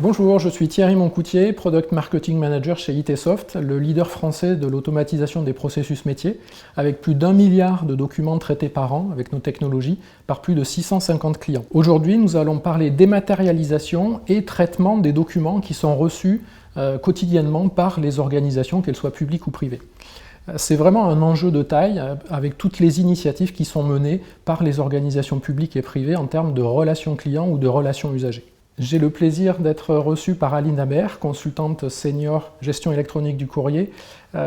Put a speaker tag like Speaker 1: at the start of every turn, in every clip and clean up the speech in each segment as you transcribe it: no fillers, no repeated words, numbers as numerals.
Speaker 1: Bonjour, je suis Thierry Moncoutier, Product Marketing Manager chez ITsoft, le leader français de l'automatisation des processus métiers, avec plus d'1 milliard de documents traités par an avec nos technologies par plus de 650 clients. Aujourd'hui, nous allons parler dématérialisation et traitement des documents qui sont reçus quotidiennement par les organisations, qu'elles soient publiques ou privées. C'est vraiment un enjeu de taille avec toutes les initiatives qui sont menées par les organisations publiques et privées en termes de relations clients ou de relations usagers. J'ai le plaisir d'être reçu par Aline Habert, consultante senior gestion électronique du courrier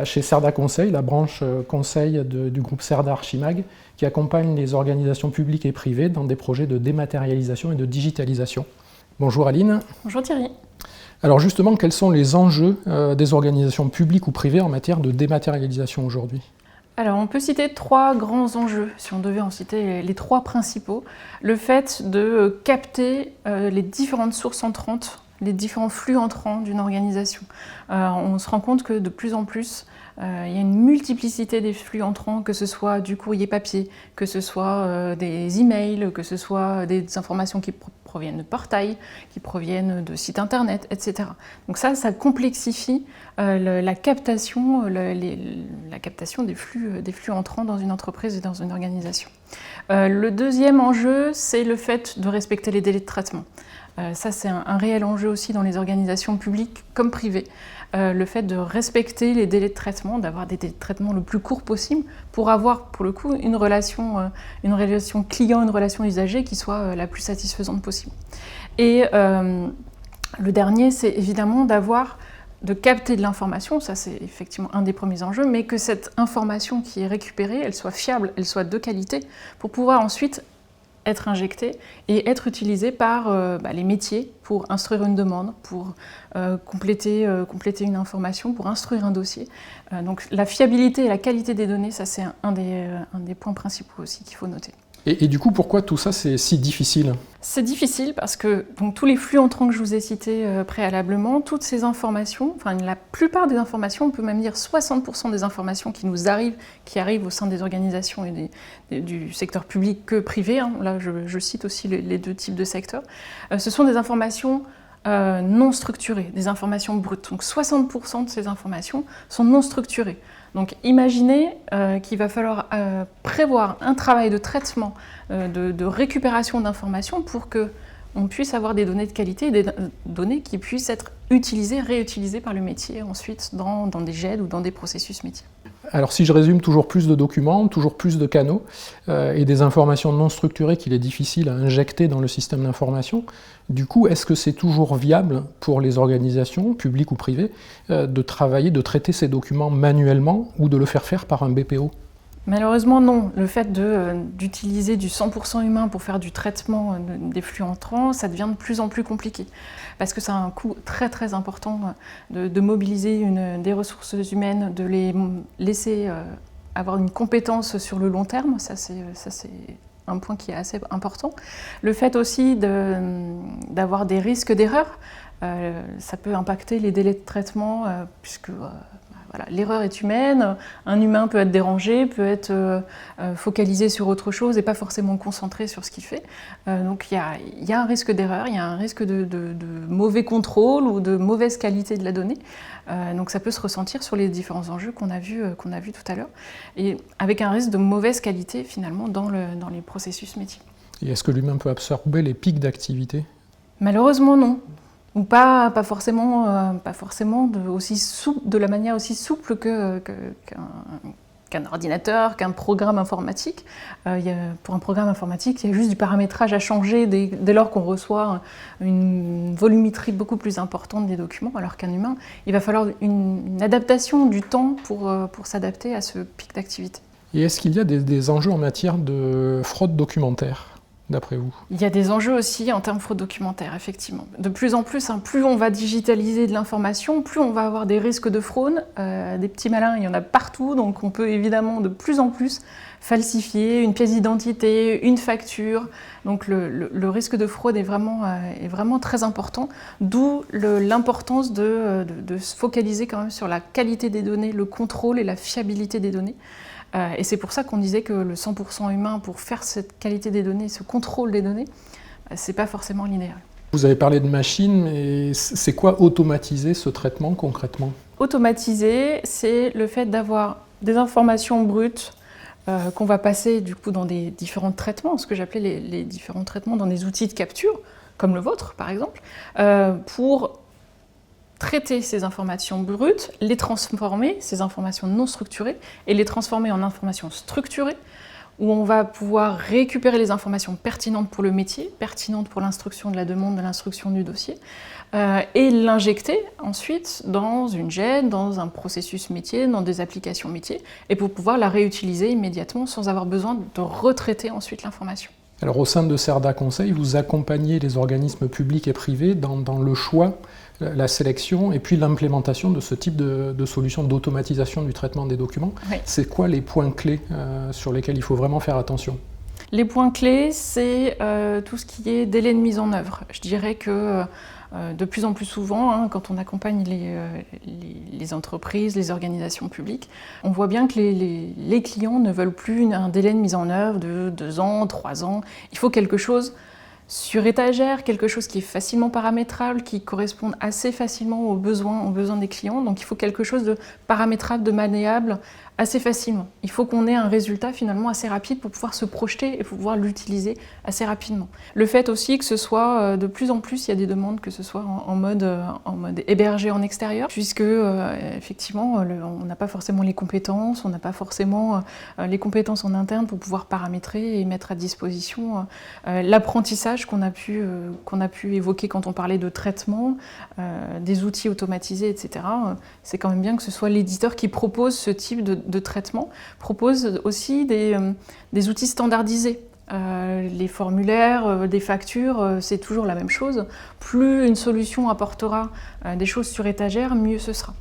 Speaker 1: chez Cerda Conseil, la branche conseil du groupe Cerda Archimag, qui accompagne les organisations publiques et privées dans des projets de dématérialisation et de digitalisation. Bonjour Aline.
Speaker 2: Bonjour Thierry.
Speaker 1: Alors justement, quels sont les enjeux des organisations publiques ou privées en matière de dématérialisation aujourd'hui ?
Speaker 2: Alors, on peut citer 3 grands enjeux, si on devait en citer les 3 principaux. Le fait de capter les différentes sources entrantes, les différents flux entrants d'une organisation. On se rend compte que de plus en plus, il y a une multiplicité des flux entrants, que ce soit du courrier papier, que ce soit des emails, que ce soit des informations qui proviennent de portails, qui proviennent de sites internet, etc. Donc ça complexifie la captation des flux entrants dans une entreprise et dans une organisation. Le deuxième enjeu, c'est le fait de respecter les délais de traitement. Ça, c'est un réel enjeu aussi dans les organisations publiques comme privées. Le fait de respecter les délais de traitement, d'avoir des délais de traitement le plus court possible pour avoir, pour le coup, une relation client, une relation usager qui soit la plus satisfaisante possible. Et le dernier, c'est évidemment de capter de l'information, ça c'est effectivement un des premiers enjeux, mais que cette information qui est récupérée, elle soit fiable, elle soit de qualité, pour pouvoir ensuite être injectée et être utilisée par les métiers pour instruire une demande, pour compléter une information, pour instruire un dossier. Donc la fiabilité et la qualité des données, ça c'est un des points principaux aussi qu'il faut noter.
Speaker 1: Et du coup, pourquoi tout ça c'est si difficile ?
Speaker 2: C'est difficile parce que donc, tous les flux entrants que je vous ai cités préalablement, toutes ces informations, enfin la plupart des informations, on peut même dire 60% des informations qui arrivent au sein des organisations et du secteur public que privé, hein, là je cite aussi les 2 types de secteurs, ce sont des informations non structurées, des informations brutes. Donc 60% de ces informations sont non structurées. Donc imaginez qu'il va falloir prévoir un travail de traitement, de récupération d'informations pour qu'on puisse avoir des données de qualité, des données qui puissent être utilisées, réutilisées par le métier ensuite dans des GED ou dans des processus métiers.
Speaker 1: Alors si je résume, toujours plus de documents, toujours plus de canaux et des informations non structurées qu'il est difficile à injecter dans le système d'information. Du coup, est-ce que c'est toujours viable pour les organisations, publiques ou privées, de traiter ces documents manuellement ou de le faire par un BPO ?
Speaker 2: Malheureusement non, le fait d'utiliser du 100% humain pour faire du traitement des flux entrants, ça devient de plus en plus compliqué. Parce que ça a un coût très très important de mobiliser des ressources humaines, de les laisser avoir une compétence sur le long terme, ça c'est un point qui est assez important. Le fait aussi d'avoir des risques d'erreur, ça peut impacter les délais de traitement puisque... Voilà, l'erreur est humaine, un humain peut être dérangé, peut être focalisé sur autre chose et pas forcément concentré sur ce qu'il fait. Donc il y a un risque d'erreur, il y a un risque de mauvais contrôle ou de mauvaise qualité de la donnée. Donc ça peut se ressentir sur les différents enjeux qu'on a vus tout à l'heure, et avec un risque de mauvaise qualité finalement dans les processus métiers.
Speaker 1: Et est-ce que l'humain peut absorber les pics d'activité ?
Speaker 2: Malheureusement non. Ou pas forcément de la manière aussi souple qu'un ordinateur, qu'un programme informatique. Pour un programme informatique, il y a juste du paramétrage à changer dès lors qu'on reçoit une volumétrie beaucoup plus importante des documents, alors qu'un humain, il va falloir une adaptation du temps pour s'adapter à ce pic d'activité.
Speaker 1: Et est-ce qu'il y a des enjeux en matière de fraude documentaire ? d'après vous?
Speaker 2: Il y a des enjeux aussi en termes fraude documentaire, effectivement. De plus en plus, plus on va digitaliser de l'information, plus on va avoir des risques de fraude. Des petits malins, il y en a partout, donc on peut évidemment de plus en plus falsifier une pièce d'identité, une facture. Donc le risque de fraude est vraiment très important, d'où l'importance de se focaliser quand même sur la qualité des données, le contrôle et la fiabilité des données. Et c'est pour ça qu'on disait que le 100% humain, pour faire cette qualité des données, ce contrôle des données, c'est pas forcément l'idéal.
Speaker 1: Vous avez parlé de machines, mais c'est quoi automatiser ce traitement concrètement?
Speaker 2: Automatiser, c'est le fait d'avoir des informations brutes qu'on va passer du coup dans des différents traitements, ce que j'appelais les différents traitements dans des outils de capture, comme le vôtre par exemple, pour traiter ces informations brutes, les transformer, ces informations non structurées, et les transformer en informations structurées, où on va pouvoir récupérer les informations pertinentes pour le métier, pertinentes pour l'instruction de la demande, de l'instruction du dossier, et l'injecter ensuite dans une GED, dans un processus métier, dans des applications métiers, et pour pouvoir la réutiliser immédiatement sans avoir besoin de retraiter ensuite l'information.
Speaker 1: Alors au sein de Cerda Conseil, vous accompagnez les organismes publics et privés dans le choix, la sélection et puis l'implémentation de ce type de solutions d'automatisation du traitement des documents.
Speaker 2: Oui.
Speaker 1: C'est quoi les points clés sur lesquels il faut vraiment faire attention?
Speaker 2: Les points clés, c'est tout ce qui est délai de mise en œuvre. Je dirais que de plus en plus souvent, quand on accompagne les entreprises, les organisations publiques, on voit bien que les clients ne veulent plus un délai de mise en œuvre de 2 ans, 3 ans. Il faut quelque chose sur étagère, quelque chose qui est facilement paramétrable, qui corresponde assez facilement aux besoins des clients. Donc il faut quelque chose de paramétrable, de maniable, assez facilement. Il faut qu'on ait un résultat finalement assez rapide pour pouvoir se projeter et pour pouvoir l'utiliser assez rapidement. Le fait aussi que ce soit de plus en plus, il y a des demandes que ce soit en mode hébergé en extérieur, puisque effectivement on n'a pas forcément les compétences, on n'a pas forcément les compétences en interne pour pouvoir paramétrer et mettre à disposition l'apprentissage qu'on a pu évoquer quand on parlait de traitement, des outils automatisés, etc. C'est quand même bien que ce soit l'éditeur qui propose ce type de traitement, propose aussi des outils standardisés. Les formulaires, des factures, c'est toujours la même chose. Plus une solution apportera des choses sur étagère, mieux ce sera.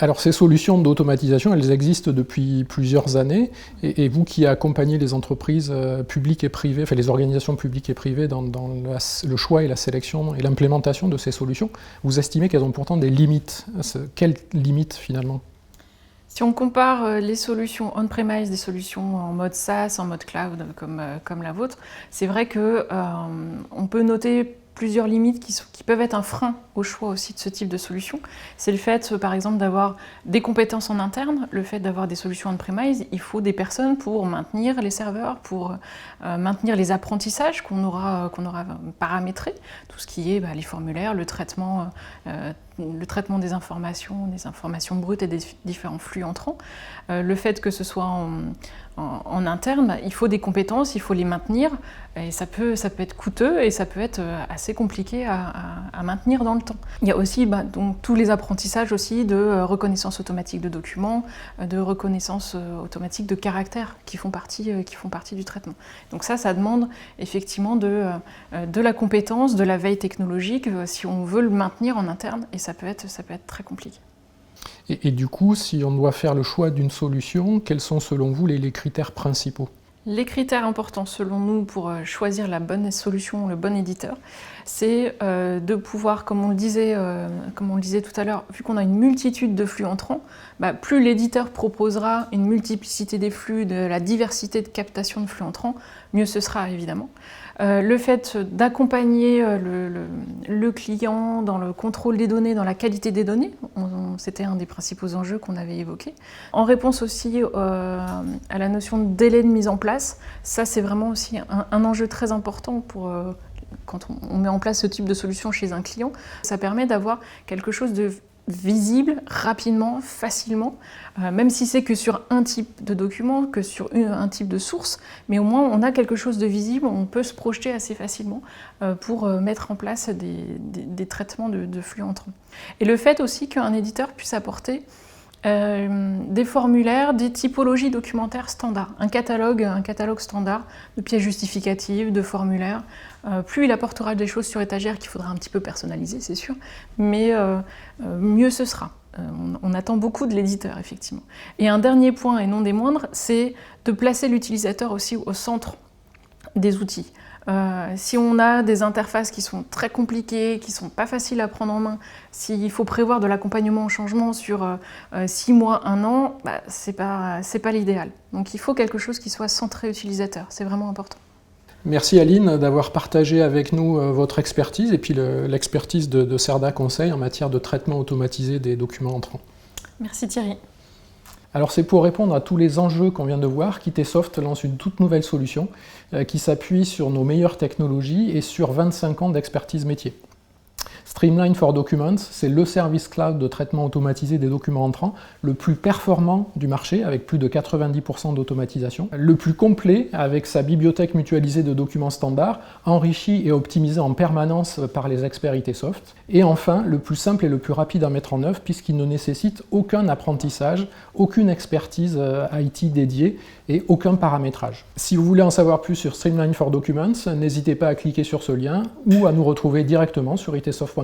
Speaker 1: Alors ces solutions d'automatisation, elles existent depuis plusieurs années, et vous qui accompagnez les entreprises publiques et privées, enfin les organisations publiques et privées dans le choix et la sélection et l'implémentation de ces solutions, vous estimez qu'elles ont pourtant des limites. Quelles limites finalement?
Speaker 2: Si on compare les solutions on-premise, des solutions en mode SaaS, en mode cloud comme la vôtre, c'est vrai qu'on peut noter plusieurs limites qui peuvent être un frein au choix aussi de ce type de solution. C'est le fait, par exemple, d'avoir des compétences en interne, le fait d'avoir des solutions on-premise, il faut des personnes pour maintenir les serveurs, pour maintenir les apprentissages qu'on aura paramétrés, tout ce qui est les formulaires, le traitement des informations brutes et des différents flux entrants. Le fait que ce soit en interne, il faut des compétences, il faut les maintenir, et ça peut être coûteux et ça peut être assez compliqué à maintenir dans le temps. Il y a aussi donc, tous les apprentissages aussi de reconnaissance automatique de documents, de reconnaissance automatique de caractères qui font partie du traitement. Donc ça demande effectivement de la compétence, de la veille technologique, si on veut le maintenir en interne, et ça peut être très compliqué.
Speaker 1: Et du coup, si on doit faire le choix d'une solution, quels sont selon vous les critères principaux?
Speaker 2: Les critères importants selon nous pour choisir la bonne solution, le bon éditeur, c'est de pouvoir, comme on le disait tout à l'heure, vu qu'on a une multitude de flux entrants, plus l'éditeur proposera une multiplicité des flux, de la diversité de captation de flux entrants, mieux ce sera évidemment. Le fait d'accompagner le client dans le contrôle des données, dans la qualité des données, c'était un des principaux enjeux qu'on avait évoqués. En réponse aussi à la notion de délai de mise en place, ça c'est vraiment aussi un enjeu très important pour quand on met en place ce type de solution chez un client. Ça permet d'avoir quelque chose de visible, rapidement, facilement, même si c'est que sur un type de document, que sur un type de source, mais au moins on a quelque chose de visible, on peut se projeter assez facilement pour mettre en place des traitements de flux entrants. Et le fait aussi qu'un éditeur puisse apporter Des formulaires, des typologies documentaires standards, un catalogue standard de pièces justificatives, de formulaires. Plus il apportera des choses sur étagère qu'il faudra un petit peu personnaliser, c'est sûr, mais mieux ce sera. On attend beaucoup de l'éditeur, effectivement. Et un dernier point, et non des moindres, c'est de placer l'utilisateur aussi au centre des outils. Si on a des interfaces qui sont très compliquées, qui ne sont pas faciles à prendre en main, s'il faut prévoir de l'accompagnement au changement sur 6 mois, 1 an, c'est pas l'idéal. Donc il faut quelque chose qui soit centré utilisateur, c'est vraiment important.
Speaker 1: Merci Aline d'avoir partagé avec nous votre expertise et puis l'expertise de Cerda Conseil en matière de traitement automatisé des documents entrants.
Speaker 2: Merci Thierry.
Speaker 1: Alors c'est pour répondre à tous les enjeux qu'on vient de voir qu'ITsoft lance une toute nouvelle solution qui s'appuie sur nos meilleures technologies et sur 25 ans d'expertise métier. Streamline for Documents, c'est le service cloud de traitement automatisé des documents entrants le plus performant du marché, avec plus de 90% d'automatisation, le plus complet avec sa bibliothèque mutualisée de documents standards, enrichie et optimisée en permanence par les experts ITsoft, et enfin le plus simple et le plus rapide à mettre en œuvre puisqu'il ne nécessite aucun apprentissage, aucune expertise IT dédiée et aucun paramétrage. Si vous voulez en savoir plus sur Streamline for Documents, n'hésitez pas à cliquer sur ce lien ou à nous retrouver directement sur itsoft.com.